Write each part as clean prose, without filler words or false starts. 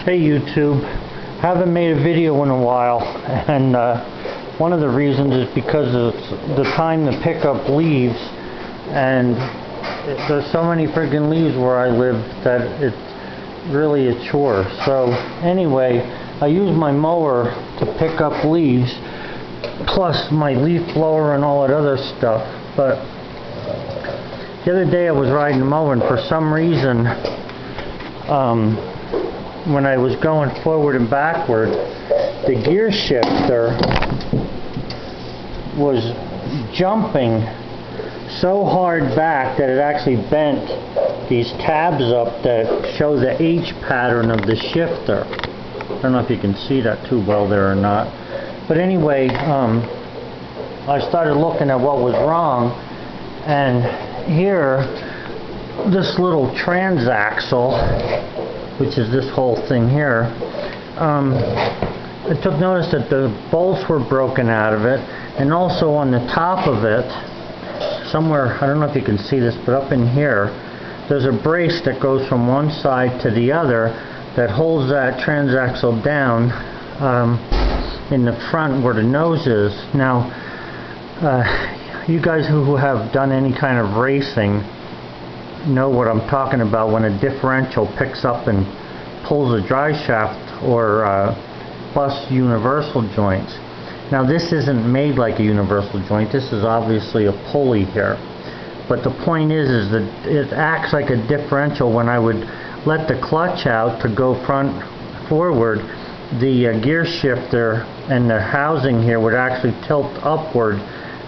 Hey YouTube, haven't made a video in a while, and one of the reasons is because it's the time to pick up leaves, and there's so many friggin' leaves where I live that it's really a chore. So anyway, I use my mower to pick up leaves, plus my leaf blower and all that other stuff. But the other day I was riding the mower, and for some reason when I was going forward and backward, the gear shifter was jumping so hard back that it actually bent these tabs up that show the H pattern of the shifter. I don't know if you can see that too well there or not. But anyway, I started looking at what was wrong, and here, this little transaxle, which is this whole thing here, I took notice that the bolts were broken out of it, and also on the top of it, somewhere, I don't know if you can see this, but up in here, there's a brace that goes from one side to the other that holds that transaxle down in the front where the nose is. Now, you guys who have done any kind of racing know what I'm talking about when a differential picks up and pulls a drive shaft or bus universal joints. Now this isn't made like a universal joint, this is obviously a pulley here. But the point is that it acts like a differential. When I would let the clutch out to go forward, the gear shifter and the housing here would actually tilt upward,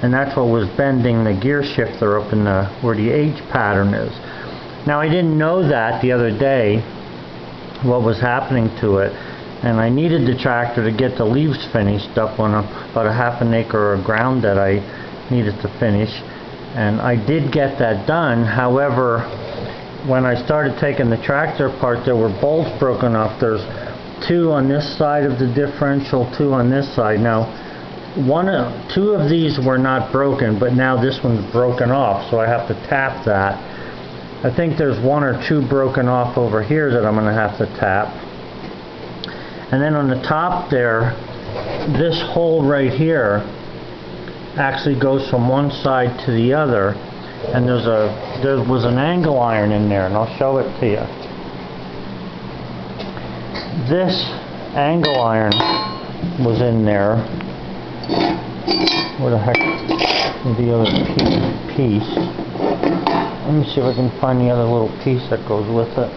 and that's what was bending the gear shifter up in where the H pattern is. Now I didn't know that the other day, what was happening to it, and I needed the tractor to get the leaves finished up on about a half an acre of ground that I needed to finish, and I did get that done. However, when I started taking the tractor apart, there were bolts broken off. There's two on this side of the differential, two on this side. Now two of these were not broken, but now this one's broken off, so I have to tap that. I think there's one or two broken off over here that I'm going to have to tap. And then on the top there, this hole right here actually goes from one side to the other, and there was an angle iron in there, and I'll show it to you. This angle iron was in there. Where the heck is the other piece? Let me see if I can find the other little piece that goes with it.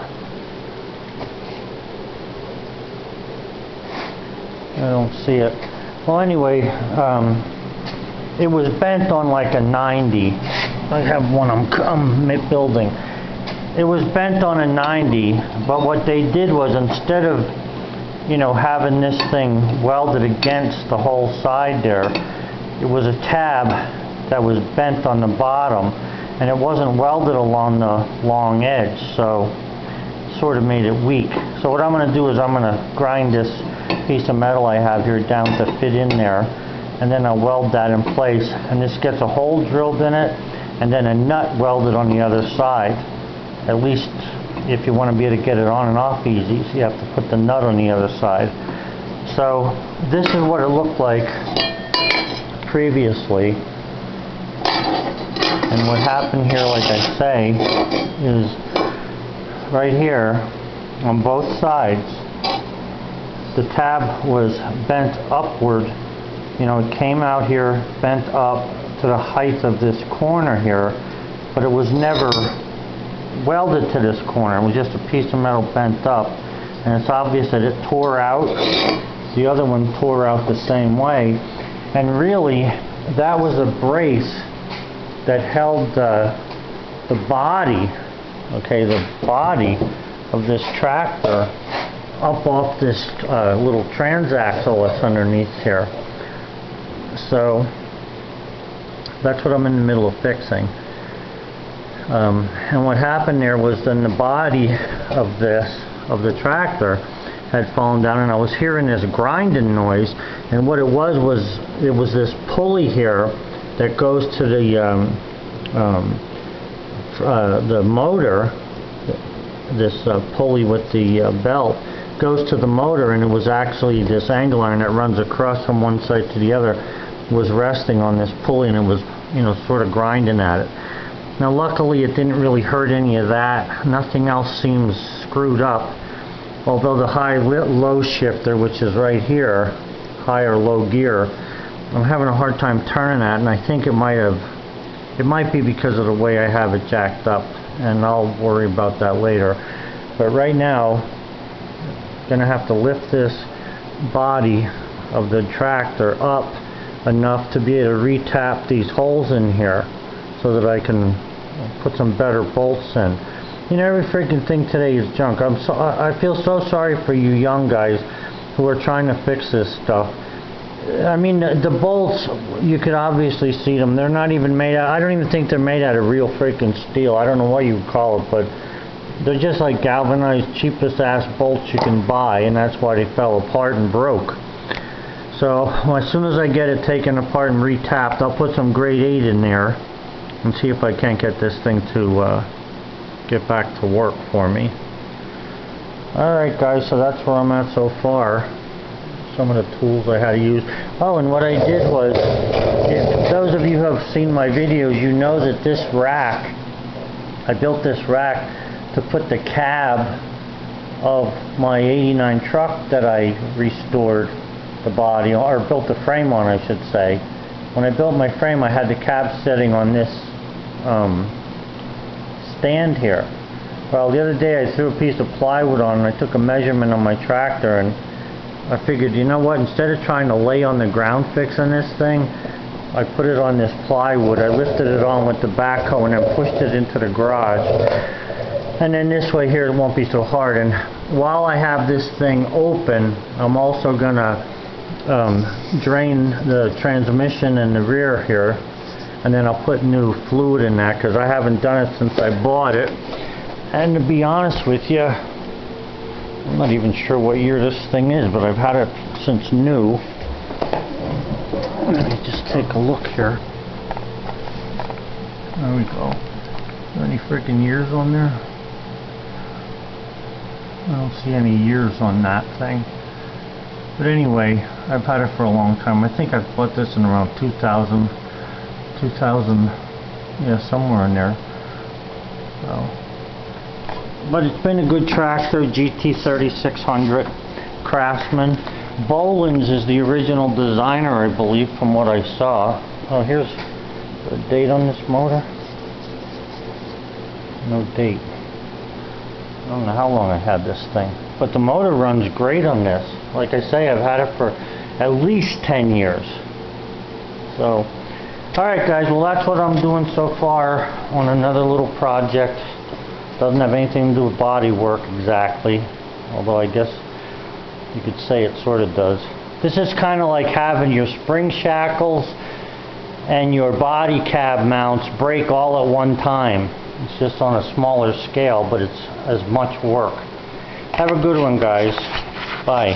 I don't see it. Well, anyway, it was bent on like a 90. I have one I'm building. It was bent on a 90, but what they did was, instead of having this thing welded against the whole side there, it was a tab that was bent on the bottom, and it wasn't welded along the long edge, so it sort of made it weak. So what I'm going to do is I'm going to grind this piece of metal I have here down to fit in there, and then I'll weld that in place, and this gets a hole drilled in it, and then a nut welded on the other side. At least if you want to be able to get it on and off easy, so you have to put the nut on the other side. So this is what it looked like previously, and what happened here, like I say, is right here on both sides the tab was bent upward. It came out here, bent up to the height of this corner here, but it was never welded to this corner. It was just a piece of metal bent up, and it's obvious that it tore out. The other one tore out the same way, and really that was a brace that held the body, the body of this tractor up off this little transaxle that's underneath here. So that's what I'm in the middle of fixing. And what happened there was, then the body of the tractor had fallen down, and I was hearing this grinding noise, and what it was this pulley here that goes to the motor, this pulley with the belt goes to the motor, and it was actually this angle iron that runs across from one side to the other was resting on this pulley, and it was, you know, sort of grinding at it. Now luckily it didn't really hurt any of that. Nothing else seems screwed up, although the high-low shifter, which is right here, high or low gear, I'm having a hard time turning that, and I think it might be because of the way I have it jacked up, and I'll worry about that later. But right now, I'm gonna have to lift this body of the tractor up enough to be able to retap these holes in here so that I can put some better bolts in. You know, every freaking thing today is junk. I feel so sorry for you young guys who are trying to fix this stuff. I mean, the bolts, you could obviously see them. They're not even made out, I don't even think they're made out of real freaking steel. I don't know what you would call it, but they're just like galvanized, cheapest ass bolts you can buy, and that's why they fell apart and broke. So, as soon as I get it taken apart and retapped, I'll put some grade 8 in there and see if I can't get this thing to get back to work for me. Alright guys, so that's where I'm at so far. Some of the tools I had to use. Oh, and what I did was, those of you who have seen my videos, you know that this rack, I built this rack to put the cab of my '89 truck that I restored the body, or built the frame on, I should say. When I built my frame, I had the cab sitting on this stand here. Well, the other day I threw a piece of plywood on, and I took a measurement on my tractor, and I figured, you know what, instead of trying to lay on the ground fixing this thing, I put it on this plywood. I lifted it on with the backhoe and then pushed it into the garage. And then this way here it won't be so hard. And while I have this thing open, I'm also going to drain the transmission in the rear here, and then I'll put new fluid in that, because I haven't done it since I bought it. And to be honest with you, I'm not even sure what year this thing is, but I've had it since new. Let me just take a look here. There we go. Are there any freaking years on there? I don't see any years on that thing. But anyway, I've had it for a long time. I think I bought this in around 2000, yeah, somewhere in there. So, but it's been a good tractor, GT3600, Craftsman. Boland's is the original designer, I believe, from what I saw. Oh, here's the date on this motor. No date. I don't know how long I had this thing. But the motor runs great on this. Like I say, I've had it for at least 10 years. So, alright guys, well that's what I'm doing so far on another little project. Doesn't have anything to do with body work exactly, although I guess you could say it sort of does. This is kind of like having your spring shackles and your body cab mounts break all at one time. It's just on a smaller scale, but it's as much work. Have a good one, guys. Bye.